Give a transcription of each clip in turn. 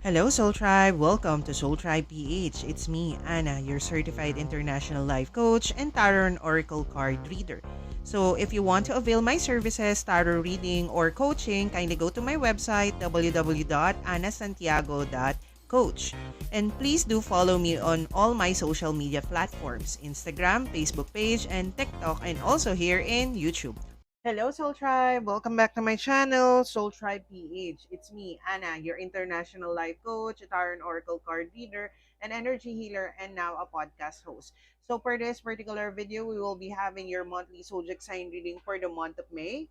Hello, Soul Tribe. Welcome to Soul Tribe PH. It's me, Anna, your certified international life coach and tarot and oracle card reader. So, if you want to avail my services, tarot reading, or coaching, kindly go to my website www.anasantiago.coach. And please do follow me on all my social media platforms Instagram, Facebook page, and TikTok, and also here in YouTube. Hello, Soul Tribe! Welcome back to my channel, Soul Tribe PH. It's me, Anna, your international life coach, a tarot and oracle card reader, an energy healer, and now a podcast host. So for this particular video, we will be having your monthly zodiac sign reading for the month of May.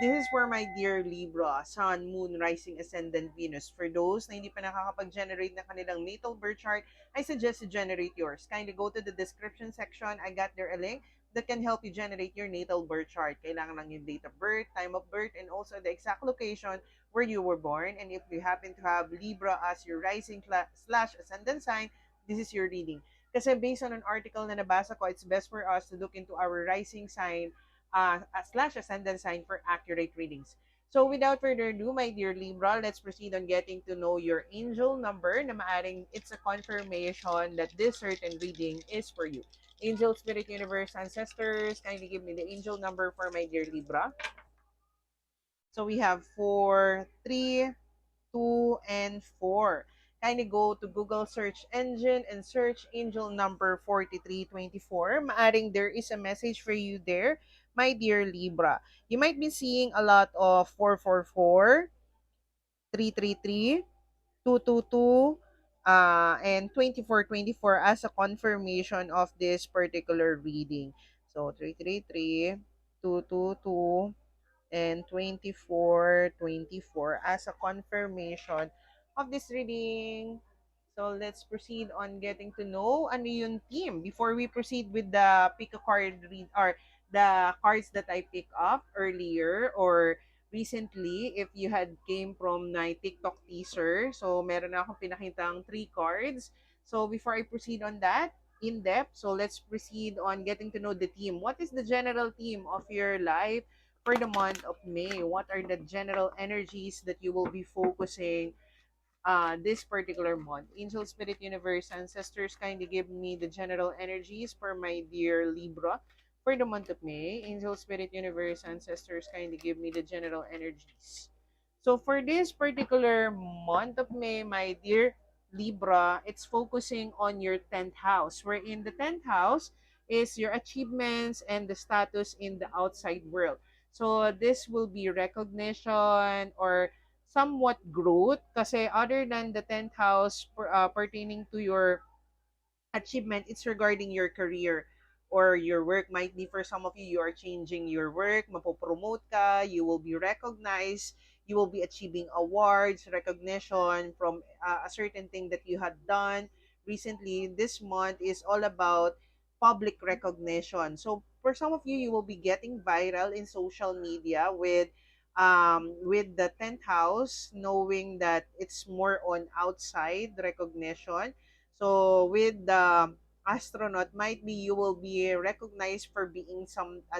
This is for my dear Libra, Sun, Moon, Rising, Ascendant, Venus. For those na hindi pa nakakapag-generate na kanilang natal birth chart, I suggest to generate yours. Kindly go to the description section. I got there a link that can help you generate your natal birth chart. Kailangan lang yung date of birth, time of birth, and also the exact location where you were born. And if you happen to have Libra as your rising slash ascendant sign, this is your reading. Kasi based on an article na nabasa ko, it's best for us to look into our rising sign slash ascendant sign for accurate readings. So without further ado, my dear Libra, let's proceed on getting to know your angel number na maaring it's a confirmation that this certain reading is for you. Angel, Spirit, Universe, Ancestors, kindly give me the angel number for my dear Libra. So we have 4, 3, 2, and 4. Kindly go to Google search engine and search angel number 4324. Maaring there is a message for you there, my dear Libra. You might be seeing a lot of 444, 333, 222, and 2424 as a confirmation of this particular reading. So 333, 222, and 2424 as a confirmation of this reading. So let's proceed on getting to know ano yung team before we proceed with the pick a card read or the cards that I pick up earlier or recently if you had came from my TikTok teaser. So meron na akong pinakitang 3 cards. So before I proceed on that in depth, so let's proceed on getting to know the team. What is the general theme of your life for the month of May? What are the general energies that you will be focusing this particular month? Angel, Spirit, Universe, Ancestors, kindly give me the general energies for my dear Libra for the month of May. Angel, Spirit, Universe, Ancestors, kindly give me the general energies. So for this particular month of May, my dear Libra, it's focusing on your 10th house, wherein the 10th house is your achievements and the status in the outside world. So this will be recognition or somewhat growth kasi other than the 10th house pertaining to your achievement, it's regarding your career or your work. Might be for some of you, you are changing your work, mapopromote ka, you will be recognized, you will be achieving awards, recognition from a certain thing that you had done recently. This month is all about public recognition. So for some of you, you will be getting viral in social media with the 10th house, knowing that it's more on outside recognition. So with the astronaut, might be you will be recognized for being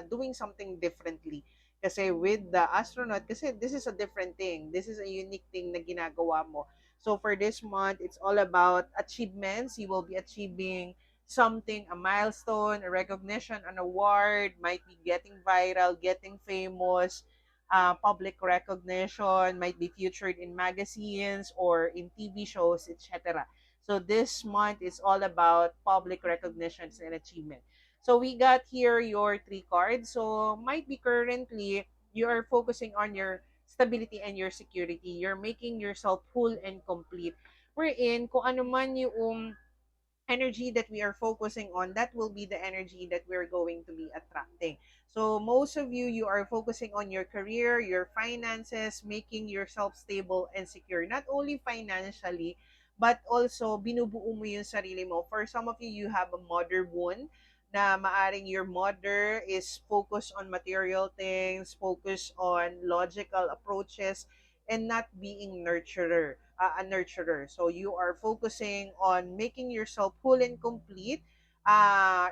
doing something differently. Kasi with the astronaut, kasi this is a different thing. This is a unique thing na ginagawa mo. So for this month, it's all about achievements. You will be achieving something, a milestone, a recognition, an award, might be getting viral, getting famous, public recognition, might be featured in magazines or in TV shows, etc. So this month is all about public recognitions and achievement. So we got here your 3 cards. So might be currently you are focusing on your stability and your security. You're making yourself full and complete. Wherein, kung ano man yung energy that we are focusing on, that will be the energy that we're going to be attracting. So most of you, you are focusing on your career, your finances, making yourself stable and secure. Not only financially, but also binubuo mo yung sarili mo. For some of you, you have a mother wound na maaring your mother is focused on material things, focused on logical approaches, and not being a nurturer. So you are focusing on making yourself whole and complete.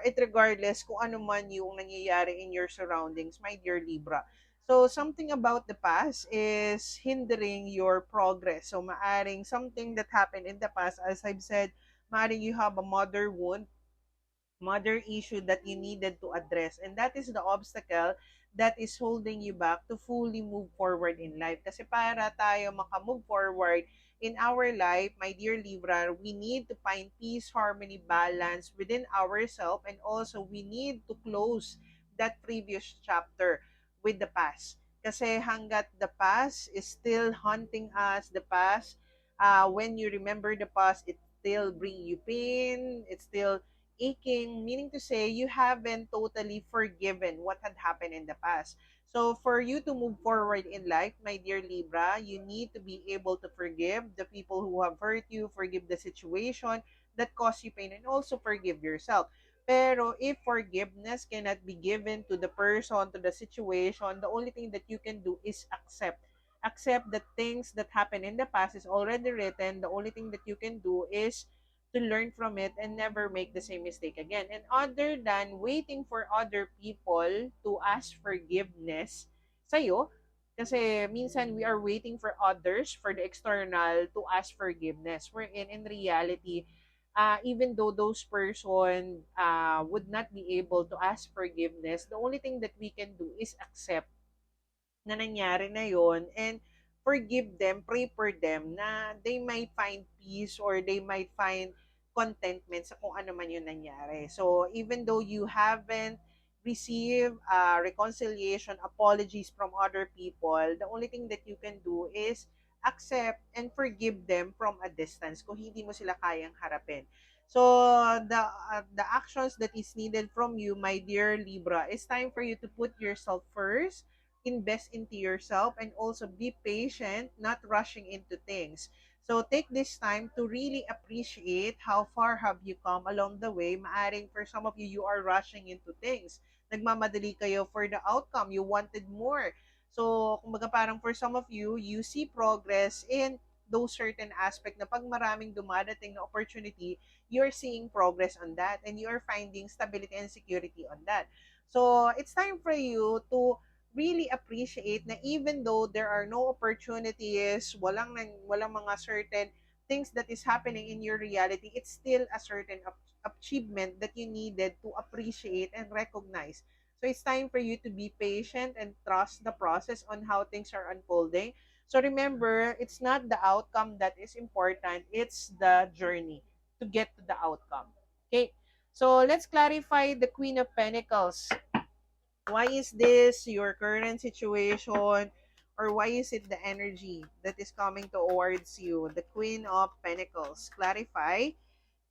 It regardless kung ano man yung nangyayari in your surroundings, my dear Libra. So something about the past is hindering your progress. So maaring something that happened in the past, as I've said, maaring you have a mother wound, mother issue that you needed to address. And that is the obstacle that is holding you back to fully move forward in life. Kasi para tayo makamove forward in our life, my dear Libra, we need to find peace, harmony, balance within ourselves. And also, we need to close that previous chapter with the past. Kasi hanggat the past is still haunting us, the past, when you remember the past, it still bring you pain, it still aching, meaning to say you haven't totally forgiven what had happened in the past. So for you to move forward in life, my dear Libra, you need to be able to forgive the people who have hurt you, forgive the situation that caused you pain, and also forgive yourself. Pero if forgiveness cannot be given to the person, to the situation, the only thing that you can do is accept. Accept that things that happened in the past is already written. The only thing that you can do is to learn from it and never make the same mistake again. And other than waiting for other people to ask forgiveness sa'yo, kasi minsan we are waiting for others, for the external to ask forgiveness. Wherein in reality, even though those person would not be able to ask forgiveness, the only thing that we can do is accept na nangyari na yon and forgive them, pray for them na they might find peace or they might find contentment sa kung ano man yung nangyari. So, even though you haven't received reconciliation, apologies from other people, the only thing that you can do is accept and forgive them from a distance kung hindi mo sila kayang harapin. So, the actions that is needed from you, my dear Libra, it's time for you to put yourself first, invest into yourself, and also be patient, not rushing into things. So take this time to really appreciate how far have you come along the way. Maaring for some of you, you are rushing into things. Nagmamadali kayo for the outcome. You wanted more. So, kumbaga parang for some of you, you see progress in those certain aspect na pag maraming dumadating na opportunity, you're seeing progress on that and you're finding stability and security on that. So, it's time for you to really appreciate na even though there are no opportunities, walang mga certain things that is happening in your reality, it's still a certain achievement that you needed to appreciate and recognize. So it's time for you to be patient and trust the process on how things are unfolding. So remember, it's not the outcome that is important, it's the journey to get to the outcome. Okay? So let's clarify the Queen of Pentacles. Why is this your current situation, or why is it the energy that is coming towards you? The Queen of Pentacles. Clarify.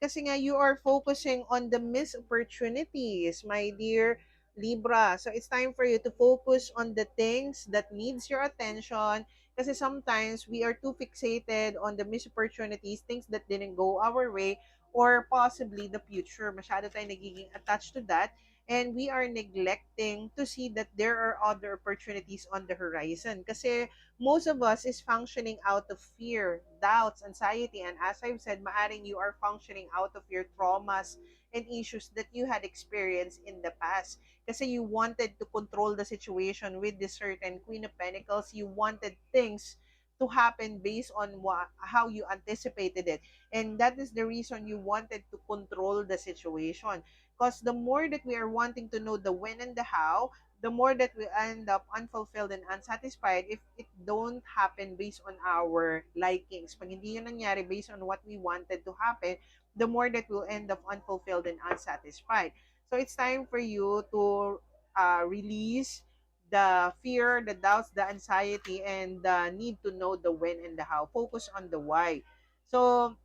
Kasi nga, you are focusing on the missed opportunities, my dear Libra. So, it's time for you to focus on the things that needs your attention. Kasi sometimes, we are too fixated on the missed opportunities, things that didn't go our way, or possibly the future. Masyado tayo nagiging attached to that. And we are neglecting to see that there are other opportunities on the horizon. Kasi most of us is functioning out of fear, doubts, anxiety, and as I've said, maaring you are functioning out of your traumas and issues that you had experienced in the past. Kasi you wanted to control the situation with this certain Queen of Pentacles. You wanted things to happen based on how you anticipated it. And that is the reason you wanted to control the situation. Because the more that we are wanting to know the when and the how, the more that we end up unfulfilled and unsatisfied if it don't happen based on our likings. Pag hindi yun nangyari based on what we wanted to happen, the more that we'll end up unfulfilled and unsatisfied. So it's time for you to release the fear, the doubts, the anxiety, and the need to know the when and the how. Focus on the why. So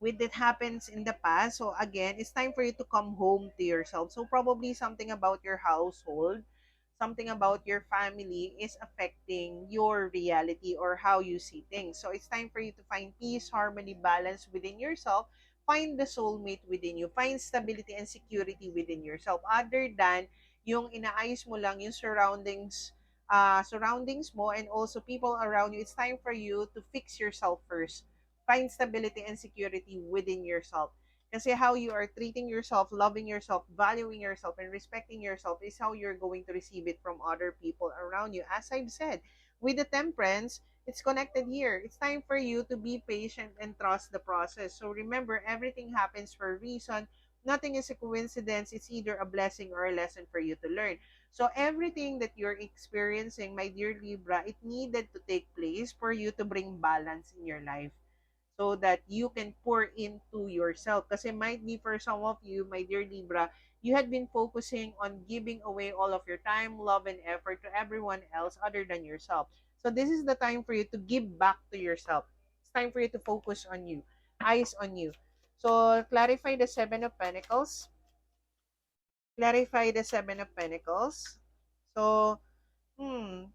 with it happens in the past, so again, it's time for you to come home to yourself. So probably something about your household, something about your family is affecting your reality or how you see things. So it's time for you to find peace, harmony, balance within yourself. Find the soulmate within you. Find stability and security within yourself. Other than yung inaayos mo lang yung surroundings mo and also people around you, it's time for you to fix yourself first. Find stability and security within yourself. Kasi how you are treating yourself, loving yourself, valuing yourself, and respecting yourself is how you're going to receive it from other people around you. As I've said, with the temperance, it's connected here. It's time for you to be patient and trust the process. So remember, everything happens for a reason. Nothing is a coincidence. It's either a blessing or a lesson for you to learn. So everything that you're experiencing, my dear Libra, it needed to take place for you to bring balance in your life so that you can pour into yourself. Kasi might be for some of you, my dear Libra, you had been focusing on giving away all of your time, love, and effort to everyone else other than yourself. So this is the time for you to give back to yourself. It's time for you to focus on you, eyes on you. So clarify the Seven of Pentacles. Clarify the Seven of Pentacles. So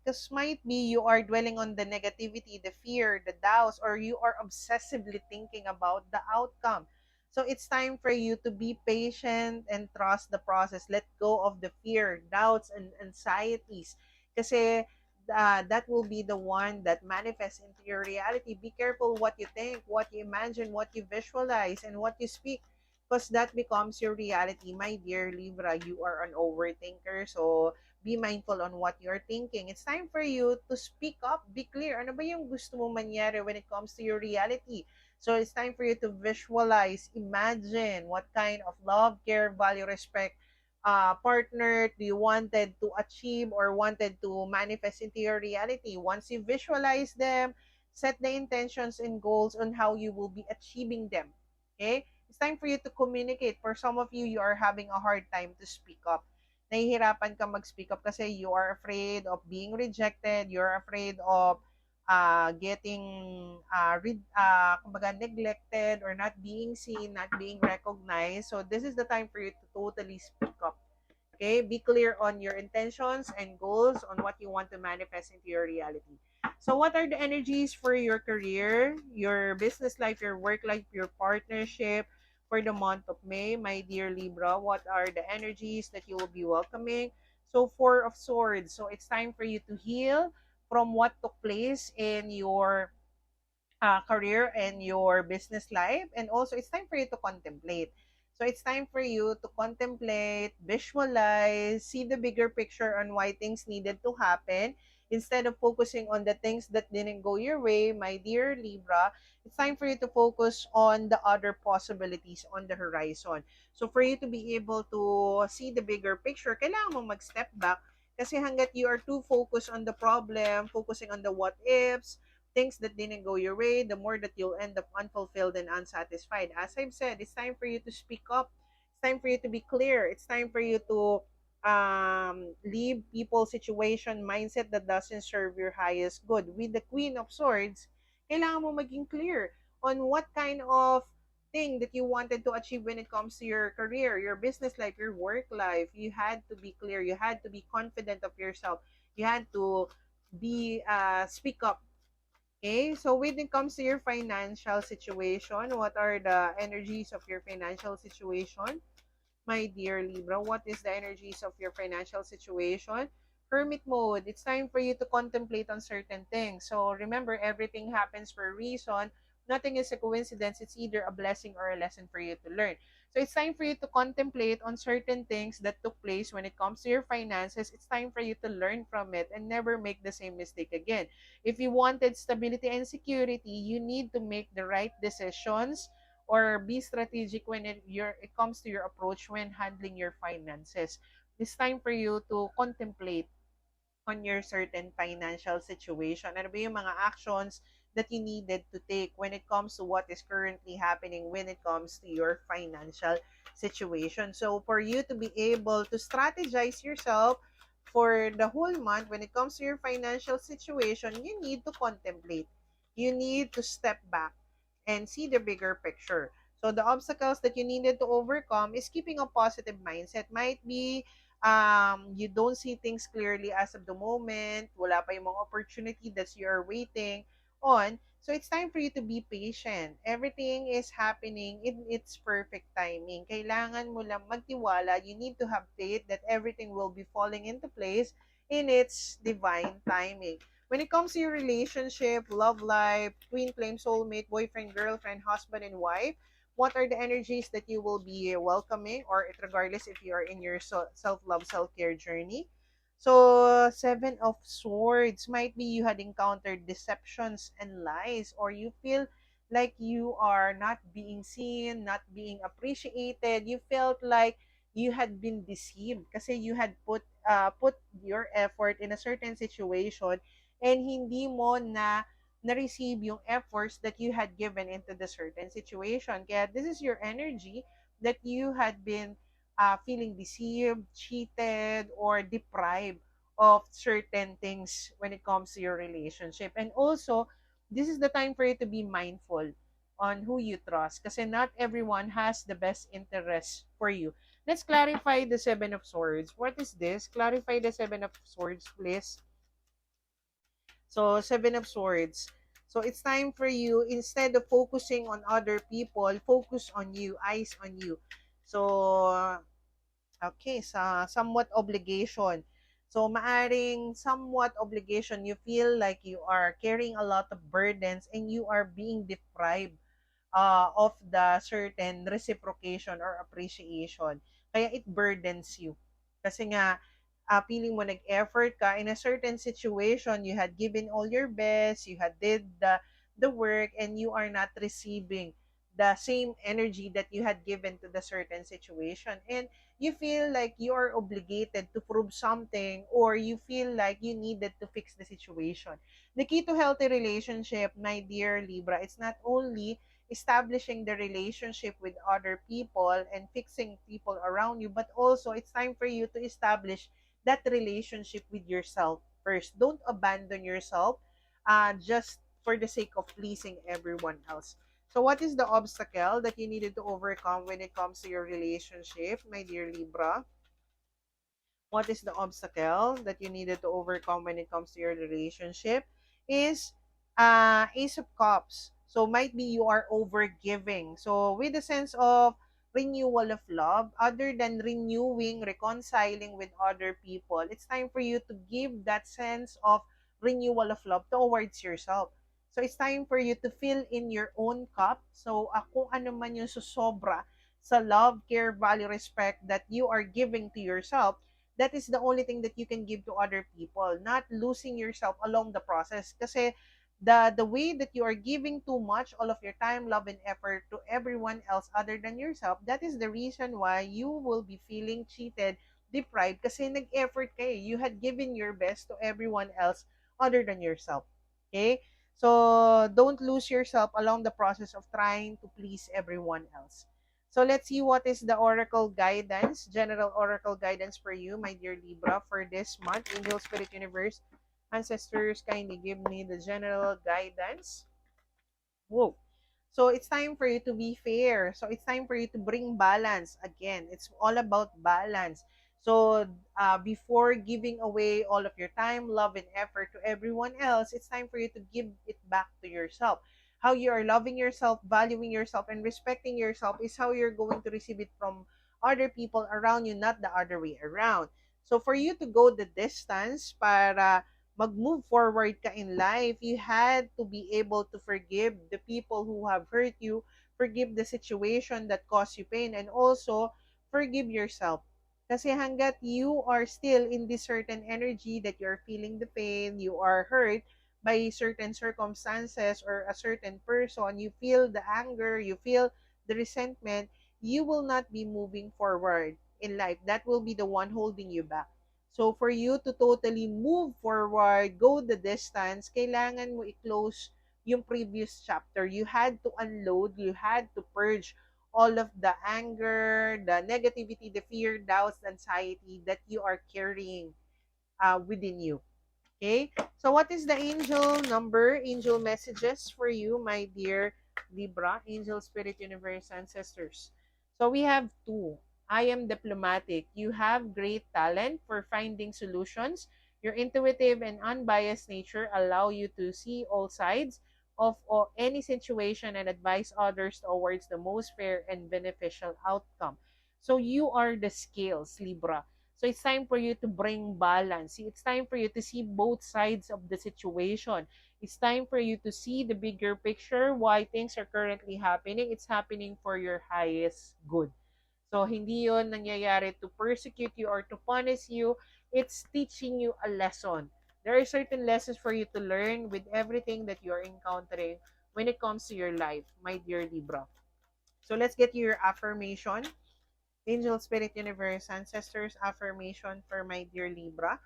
because might be you are dwelling on the negativity, the fear, the doubts, or you are obsessively thinking about the outcome. So it's time for you to be patient and trust the process. Let go of the fear, doubts, and anxieties. Kasi that will be the one that manifests into your reality. Be careful what you think, what you imagine, what you visualize, and what you speak. Because that becomes your reality. My dear Libra, you are an overthinker. So, be mindful on what you're thinking. It's time for you to speak up, be clear. Ano ba yung gusto mo mangyari when it comes to your reality? So it's time for you to visualize, imagine what kind of love, care, value, respect, partner do you wanted to achieve or wanted to manifest into your reality. Once you visualize them, set the intentions and goals on how you will be achieving them. Okay? It's time for you to communicate. For some of you, you are having a hard time to speak up. Nahihirapan ka mag-speak up kasi you are afraid of being rejected, you're afraid of getting kumbaga neglected or not being seen, not being recognized. So this is the time for you to totally speak up. Okay, be clear on your intentions and goals on what you want to manifest into your reality. So what are the energies for your career, your business life, your work life, your partnership for the month of May, my dear Libra? What are the energies that you will be welcoming? So Four of Swords. So it's time for you to heal from what took place in your career and your business life. And also, it's time for you to contemplate. So, it's time for you to contemplate, visualize, see the bigger picture on why things needed to happen. Instead of focusing on the things that didn't go your way, my dear Libra, it's time for you to focus on the other possibilities on the horizon. So, for you to be able to see the bigger picture, kailangan mo mag-step back kasi hanggat you are too focused on the problem, focusing on the what ifs, things that didn't go your way, the more that you'll end up unfulfilled and unsatisfied. As I've said, it's time for you to speak up. It's time for you to be clear. It's time for you to leave people, situation, mindset that doesn't serve your highest good. With the Queen of Swords, kailangan mo maging clear on what kind of thing that you wanted to achieve when it comes to your career, your business life, your work life. You had to be clear. You had to be confident of yourself. You had to be speak up. Okay, so when it comes to your financial situation, what are the energies of your financial situation? My dear Libra, what is the energies of your financial situation? Hermit mode, it's time for you to contemplate on certain things. So remember, everything happens for a reason. Nothing is a coincidence. It's either a blessing or a lesson for you to learn. So it's time for you to contemplate on certain things that took place when it comes to your finances. It's time for you to learn from it and never make the same mistake again. If you wanted stability and security, you need to make the right decisions or be strategic when it comes to your approach when handling your finances. It's time for you to contemplate on your certain financial situation. Ano ba yung mga actions that you needed to take when it comes to what is currently happening when it comes to your financial situation. So for you to be able to strategize yourself for the whole month when it comes to your financial situation, you need to contemplate. You need to step back and see the bigger picture. So the obstacles that you needed to overcome is keeping a positive mindset. Might be you don't see things clearly as of the moment, wala pa yung mga opportunity that you're waiting on. So it's time for you to be patient. Everything is happening in its perfect timing. Kailangan mo lang magtiwala. You need to have faith that everything will be falling into place in its divine timing. When it comes to your relationship, love life, twin flame, soulmate, boyfriend, girlfriend, husband, and wife, What are the energies that you will be welcoming, or regardless if you are in your self-love, self-care journey? So, Seven of Swords might be you had encountered deceptions and lies, or you feel like you are not being seen, not being appreciated. You felt like you had been deceived kasi you had put your effort in a certain situation and hindi mo na-receive yung efforts that you had given into the certain situation. Kaya this is your energy that you had been feeling deceived, cheated, or deprived of certain things when it comes to your relationship. And also, this is the time for you to be mindful on who you trust kasi not everyone has the best interest for you. Let's clarify the Seven of Swords. What is this? Clarify the Seven of Swords, please. So, Seven of Swords. So, it's time for you, instead of focusing on other people, focus on you, eyes on you. So, okay, somewhat obligation. So, maaring somewhat obligation, you feel like you are carrying a lot of burdens and you are being deprived of the certain reciprocation or appreciation. Kaya it burdens you. Kasi nga, feeling mo nag-effort ka in a certain situation, you had given all your best, you had did the work, and you are not receiving the same energy that you had given to the certain situation. And you feel like you are obligated to prove something, or you feel like you needed to fix the situation. The key to healthy relationship, my dear Libra, it's not only establishing the relationship with other people and fixing people around you, but also it's time for you to establish that relationship with yourself first. Don't abandon yourself just for the sake of pleasing everyone else. So, what is the obstacle that you needed to overcome when it comes to your relationship, my dear Libra? What is the obstacle that you needed to overcome when it comes to your relationship? Is Ace of Cups. So might be you are overgiving. So with a sense of renewal of love, other than renewing, reconciling with other people, it's time for you to give that sense of renewal of love towards yourself. So it's time for you to fill in your own cup. So kung ano man yung susobra sa love, care, value, respect that you are giving to yourself, that is the only thing that you can give to other people, not losing yourself along the process. Kasi the way that you are giving too much, all of your time, love, and effort to everyone else other than yourself, that is the reason why you will be feeling cheated, deprived, kasi nag-effort kayo. You had given your best to everyone else other than yourself. Okay? So, don't lose yourself along the process of trying to please everyone else. So let's see what is the oracle guidance, general oracle guidance for you, my dear Libra, for this month. Angel, Spirit, Universe, Ancestors, kindly give me the general guidance. Whoa. So it's time for you to be fair. So it's time for you to bring balance. Again, it's all about balance. So before giving away all of your time, love, and effort to everyone else, it's time for you to give it back to yourself. How you are loving yourself, valuing yourself, and respecting yourself is how you're going to receive it from other people around you, not the other way around. So for you to go the distance para mag-move forward ka in life, you had to be able to forgive the people who have hurt you, forgive the situation that caused you pain, and also forgive yourself. Kasi hanggat you are still in this certain energy that you're feeling the pain, you are hurt by certain circumstances or a certain person, you feel the anger, you feel the resentment, you will not be moving forward in life. That will be the one holding you back. So, for you to totally move forward, go the distance, kailangan mo i-close yung previous chapter. You had to unload, you had to purge all of the anger, the negativity, the fear, doubts, anxiety that you are carrying within you. Okay? So, what is the angel number, angel messages for you, my dear Libra, angel, spirit, universe, ancestors? So, we have two. I am diplomatic. You have great talent for finding solutions. Your intuitive and unbiased nature allow you to see all sides of any situation and advise others towards the most fair and beneficial outcome. So, you are the scales, Libra. So it's time for you to bring balance. It's time for you to see both sides of the situation. It's time for you to see the bigger picture, why things are currently happening. It's happening for your highest good. So, hindi yon nangyayari to persecute you or to punish you. It's teaching you a lesson. There are certain lessons for you to learn with everything that you're encountering when it comes to your life, my dear Libra. So, let's get your affirmation. Angel, Spirit, Universe, Ancestors affirmation for my dear Libra.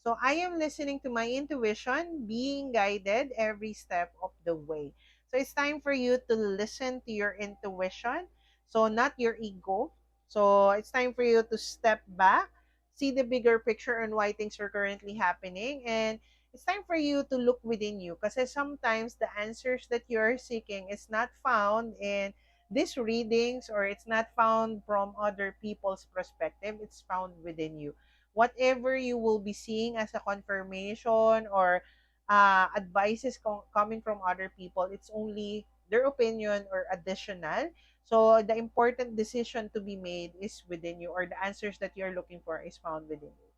So, I am listening to my intuition, being guided every step of the way. So, it's time for you to listen to your intuition. So, not your ego. So, it's time for you to step back, see the bigger picture on why things are currently happening, and it's time for you to look within you. Because sometimes the answers that you're seeking is not found in these readings, or it's not found from other people's perspective. It's found within you. Whatever you will be seeing as a confirmation or advices coming from other people, it's only their opinion or additional. So the important decision to be made is within you, or the answers that you're looking for is found within you.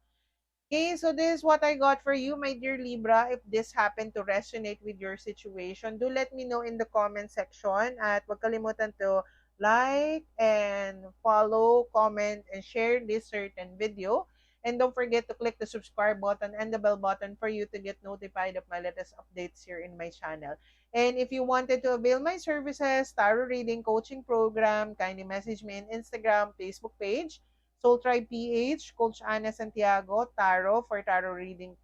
Okay, so this is what I got for you, my dear Libra. If this happened to resonate with your situation, do let me know in the comment section. At huwag kalimutan to like and follow, comment, and share this certain video. And don't forget to click the subscribe button and the bell button for you to get notified of my latest updates here in my channel. And if you wanted to avail my services, tarot reading, coaching program, kindly message me in Instagram, Facebook page, Soul Tribe PH, Coach Ana Santiago, Tarot for tarot reading,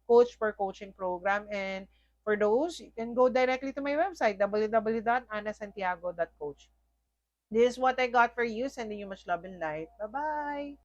Coach for coaching program, and for those, you can go directly to my website, www.anasantiago.coach. This is what I got for you. Sending you much love and light. Bye-bye.